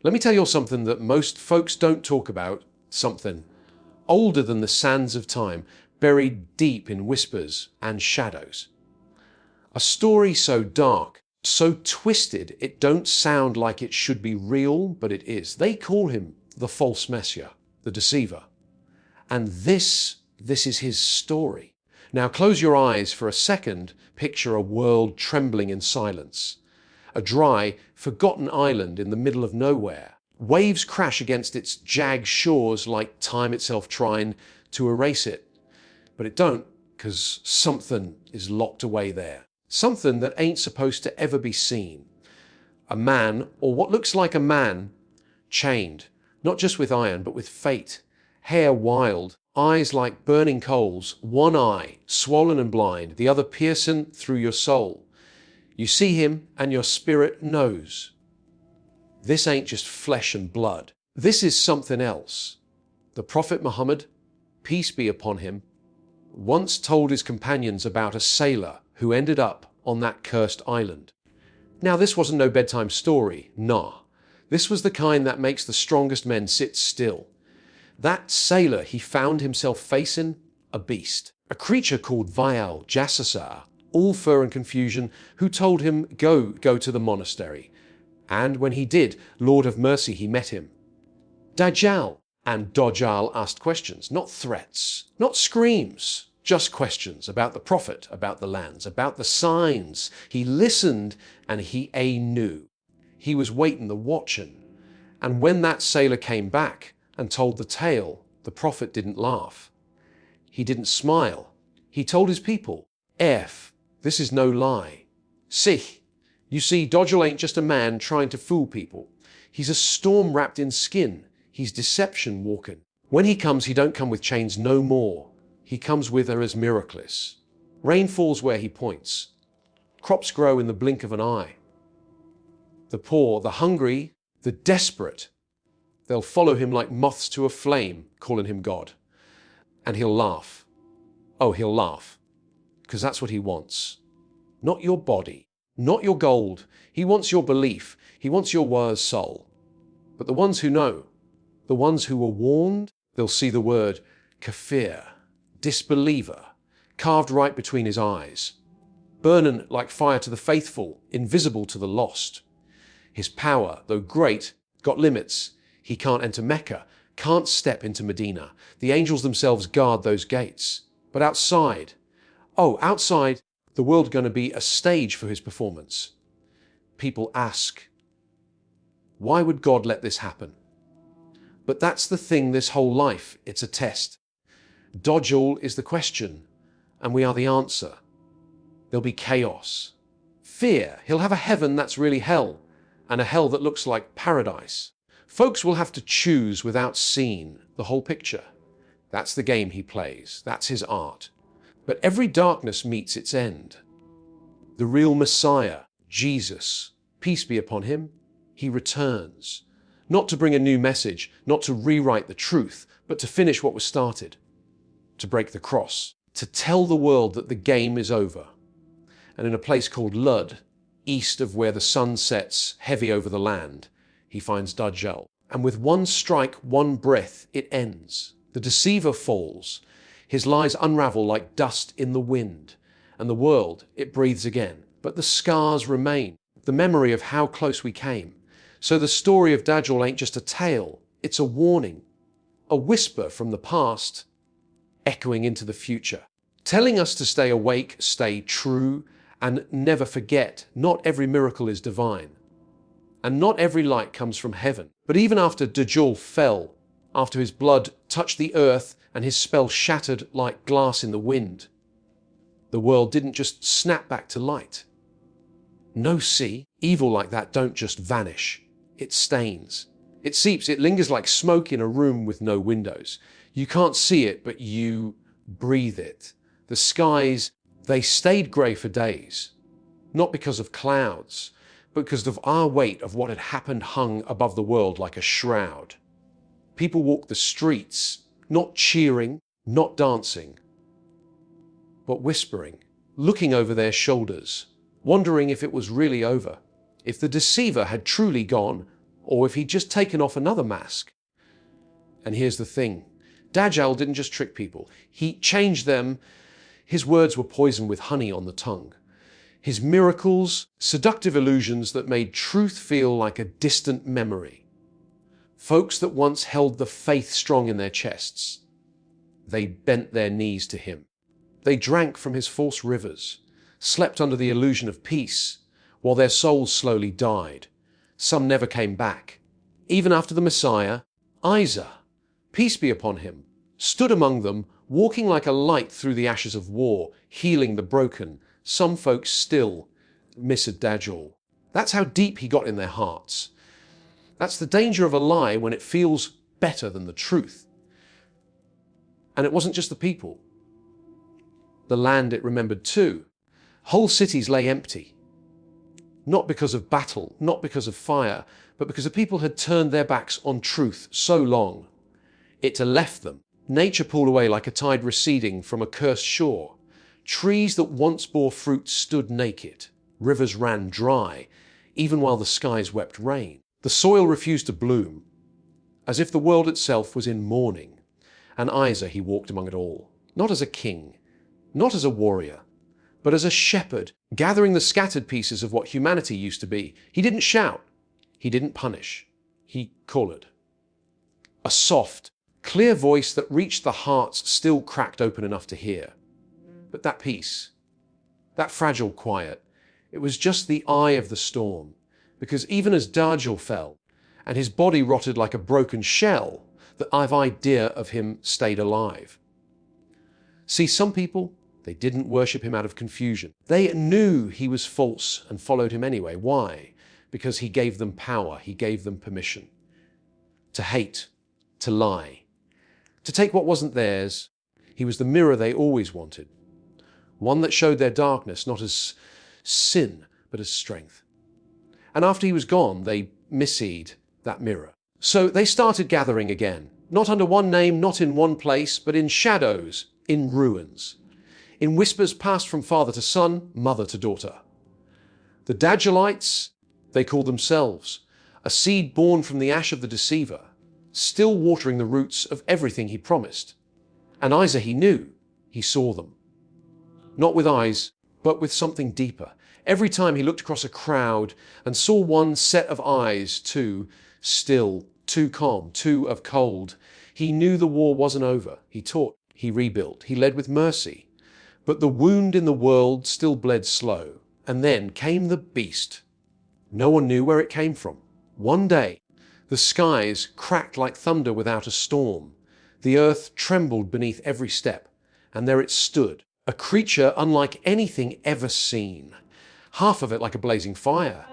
Let me tell you something that most folks don't talk about, something older than the sands of time, buried deep in whispers and shadows. A story so dark, so twisted, it don't sound like it should be real, but it is. They call him the false messiah, the deceiver. And this is his story. Now close your eyes for a second, picture a world trembling in silence. A dry, forgotten island in the middle of nowhere. Waves crash against its jagged shores like time itself trying to erase it. But it don't, because something is locked away there. Something that ain't supposed to ever be seen. A man, or what looks like a man, chained, not just with iron, but with fate. Hair wild, eyes like burning coals, one eye swollen and blind, the other piercing through your soul. You see him and your spirit knows. This ain't just flesh and blood. This is something else. The Prophet Muhammad, peace be upon him, once told his companions about a sailor who ended up on that cursed island. Now this wasn't no bedtime story, nah. This was the kind that makes the strongest men sit still. That sailor, he found himself facing a beast, a creature called Vial Jassasar, all fur and confusion, who told him, go to the monastery. And when he did, Lord of Mercy, he met him. Dajjal. And Dajjal asked questions, not threats, not screams, just questions about the prophet, about the lands, about the signs. He listened and he knew. He was waiting, the watching. And when that sailor came back and told the tale, the prophet didn't laugh. He didn't smile. He told his people, this is no lie. See, you see, Dajjal ain't just a man trying to fool people. He's a storm wrapped in skin. He's deception walking. When he comes, he don't come with chains no more. He comes with her as miraculous. Rain falls where he points. Crops grow in the blink of an eye. The poor, the hungry, the desperate, they'll follow him like moths to a flame, calling him God. And he'll laugh. Oh, he'll laugh. Because that's what he wants. Not your body, not your gold. He wants your belief. He wants your wor's soul. But the ones who know, the ones who were warned, they'll see the word kafir, disbeliever, carved right between his eyes, burning like fire to the faithful, invisible to the lost. His power, though great, got limits. He can't enter Mecca, can't step into Medina. The angels themselves guard those gates. But outside, outside, the world's going to be a stage for his performance. People ask, why would God let this happen? But that's the thing this whole life, it's a test. Dajjal is the question, and we are the answer. There'll be chaos. Fear, he'll have a heaven that's really hell, and a hell that looks like paradise. Folks will have to choose without seeing the whole picture. That's the game he plays, that's his art. But every darkness meets its end. The real Messiah, Jesus, peace be upon him, he returns. Not to bring a new message, not to rewrite the truth, but to finish what was started. To break the cross. To tell the world that the game is over. And in a place called Lud, east of where the sun sets heavy over the land, he finds Dajjal. And with one strike, one breath, it ends. The deceiver falls. His lies unravel like dust in the wind. And the world, it breathes again. But the scars remain. The memory of how close we came. So the story of Dajjal ain't just a tale, it's a warning, a whisper from the past, echoing into the future, telling us to stay awake, stay true, and never forget, not every miracle is divine, and not every light comes from heaven. But even after Dajjal fell, after his blood touched the earth and his spell shattered like glass in the wind, the world didn't just snap back to light. No, see, evil like that don't just vanish. It stains. It seeps. It lingers like smoke in a room with no windows. You can't see it, but you breathe it. The skies, they stayed grey for days. Not because of clouds, but because of our weight of what had happened hung above the world like a shroud. People walked the streets, not cheering, not dancing, but whispering, looking over their shoulders, wondering if it was really over, if the deceiver had truly gone, or if he'd just taken off another mask. And here's the thing. Dajjal didn't just trick people. He changed them. His words were poisoned with honey on the tongue. His miracles, seductive illusions that made truth feel like a distant memory. Folks that once held the faith strong in their chests, they bent their knees to him. They drank from his false rivers, slept under the illusion of peace, while their souls slowly died. Some never came back. Even after the Messiah, Isa, peace be upon him, stood among them, walking like a light through the ashes of war, healing the broken. Some folks still miss a Dajjal. That's how deep he got in their hearts. That's the danger of a lie when it feels better than the truth. And it wasn't just the people. The land it remembered too. Whole cities lay empty. Not because of battle, not because of fire, but because the people had turned their backs on truth so long. It had left them. Nature pulled away like a tide receding from a cursed shore. Trees that once bore fruit stood naked. Rivers ran dry, even while the skies wept rain. The soil refused to bloom, as if the world itself was in mourning. And Isa, he walked among it all, not as a king, not as a warrior, but as a shepherd, gathering the scattered pieces of what humanity used to be. He didn't shout. He didn't punish. He collared. A soft, clear voice that reached the hearts still cracked open enough to hear. But that peace, that fragile quiet, it was just the eye of the storm, because even as Dajjal fell, and his body rotted like a broken shell, the idea of him stayed alive. See, some people, they didn't worship him out of confusion. They knew he was false and followed him anyway. Why? Because he gave them power, he gave them permission to hate, to lie, to take what wasn't theirs. He was the mirror they always wanted, one that showed their darkness not as sin, but as strength. And after he was gone, they misseed that mirror. So they started gathering again, not under one name, not in one place, but in shadows, in ruins, in whispers passed from father to son, mother to daughter. The Dajjalites, they called themselves, a seed born from the ash of the deceiver, still watering the roots of everything he promised. And Isa, he knew, he saw them. Not with eyes, but with something deeper. Every time he looked across a crowd and saw one set of eyes, too still, too calm, too of cold, he knew the war wasn't over. He taught, he rebuilt, he led with mercy. But the wound in the world still bled slow. And then came the beast. No one knew where it came from. One day, the skies cracked like thunder without a storm. The earth trembled beneath every step. And there it stood, a creature unlike anything ever seen. Half of it like a blazing fire,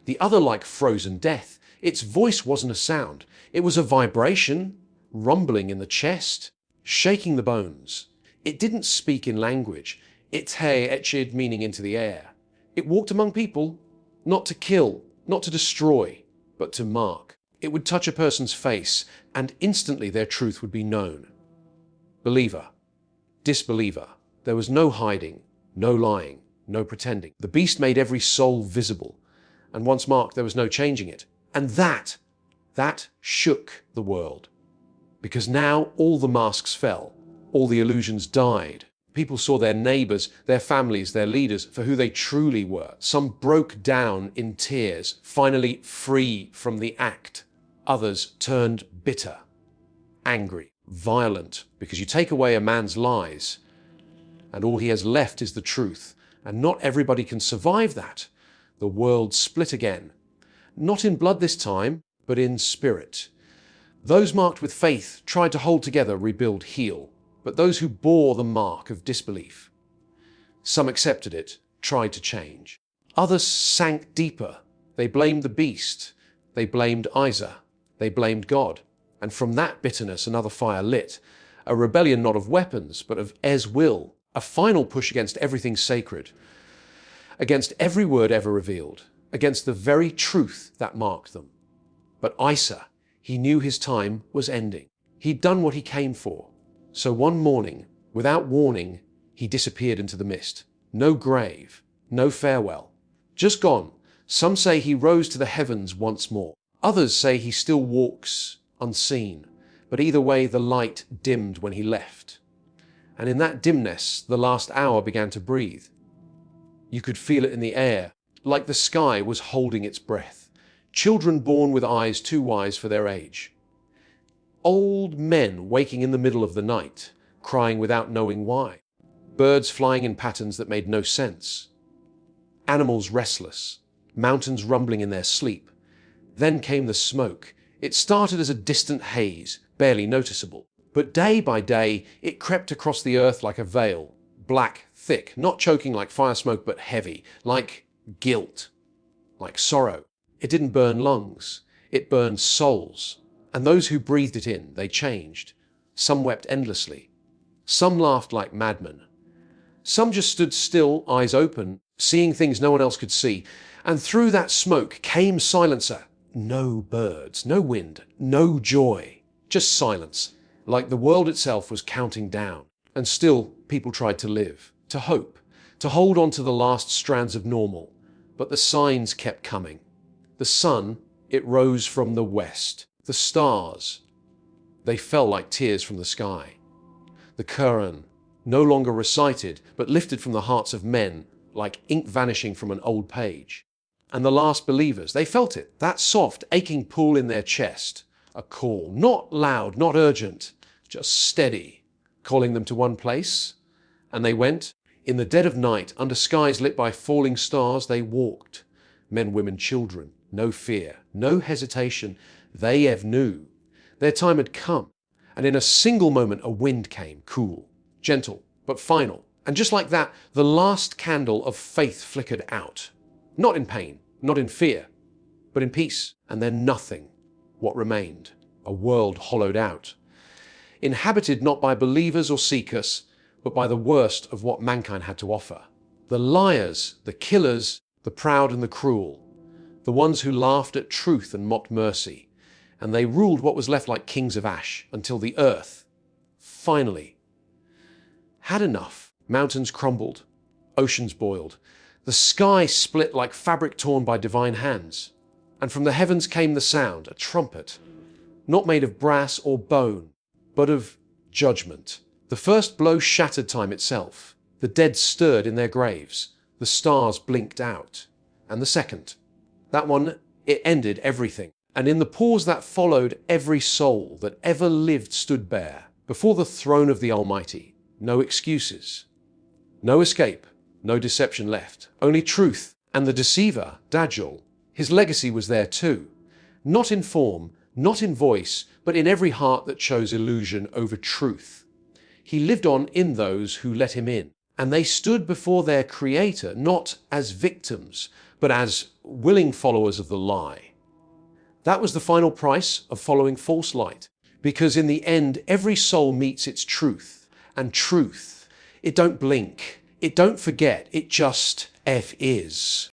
the other like frozen death. Its voice wasn't a sound. It was a vibration, rumbling in the chest, shaking the bones. It didn't speak in language. Its hair etched meaning into the air. It walked among people, not to kill, not to destroy, but to mark. It would touch a person's face, and instantly their truth would be known. Believer, disbeliever. There was no hiding, no lying, no pretending. The beast made every soul visible, and once marked, there was no changing it. And that shook the world. Because now all the masks fell, all the illusions died. People saw their neighbors, their families, their leaders for who they truly were. Some broke down in tears, finally free from the act. Others turned bitter, angry, violent, because you take away a man's lies, and all he has left is the truth. And not everybody can survive that. The world split again. Not in blood this time, but in spirit. Those marked with faith tried to hold together, rebuild, heal. But those who bore the mark of disbelief, some accepted it, tried to change. Others sank deeper. They blamed the beast. They blamed Isa. They blamed God. And from that bitterness another fire lit. A rebellion not of weapons, but of Ez's will. A final push against everything sacred. Against every word ever revealed. Against the very truth that marked them. But Isa, he knew his time was ending. He'd done what he came for. So one morning, without warning, he disappeared into the mist. No grave, no farewell. Just gone. Some say he rose to the heavens once more. Others say he still walks unseen, but either way the light dimmed when he left. And in that dimness, the last hour began to breathe. You could feel it in the air, like the sky was holding its breath. Children born with eyes too wise for their age. Old men waking in the middle of the night, crying without knowing why. Birds flying in patterns that made no sense. Animals restless, mountains rumbling in their sleep. Then came the smoke. It started as a distant haze, barely noticeable. But day by day, it crept across the earth like a veil, black, thick, not choking like fire smoke, but heavy, like guilt, like sorrow. It didn't burn lungs, it burned souls. And those who breathed it in, they changed. Some wept endlessly. Some laughed like madmen. Some just stood still, eyes open, seeing things no one else could see. And through that smoke came silencer. No birds, no wind, no joy, just silence. Like the world itself was counting down. And still, people tried to live, to hope, to hold on to the last strands of normal. But the signs kept coming. The sun, it rose from the west. The stars, they fell like tears from the sky. The Quran, no longer recited, but lifted from the hearts of men, like ink vanishing from an old page. And the last believers, they felt it, that soft, aching pull in their chest. A call, not loud, not urgent, just steady, calling them to one place. And they went. In the dead of night, under skies lit by falling stars, they walked. Men, women, children, no fear, no hesitation. They knew. Their time had come. And in a single moment, a wind came, cool, gentle, but final. And just like that, the last candle of faith flickered out. Not in pain, not in fear, but in peace. And then nothing, what remained, a world hollowed out, inhabited not by believers or seekers, but by the worst of what mankind had to offer. The liars, the killers, the proud and the cruel, the ones who laughed at truth and mocked mercy, and they ruled what was left like kings of ash until the earth, finally, had enough. Mountains crumbled, oceans boiled, the sky split like fabric torn by divine hands, and from the heavens came the sound, a trumpet, not made of brass or bone, but of judgment. The first blow shattered time itself. The dead stirred in their graves. The stars blinked out. And the second, that one, it ended everything. And in the pause that followed, every soul that ever lived stood bare before the throne of the Almighty. No excuses, no escape, no deception left. Only truth. And the deceiver, Dajjal, his legacy was there too. Not in form, not in voice, but in every heart that chose illusion over truth. He lived on in those who let him in. And they stood before their Creator, not as victims, but as willing followers of the lie. That was the final price of following false light. Because in the end, every soul meets its truth. And truth, it don't blink, it don't forget, it just is.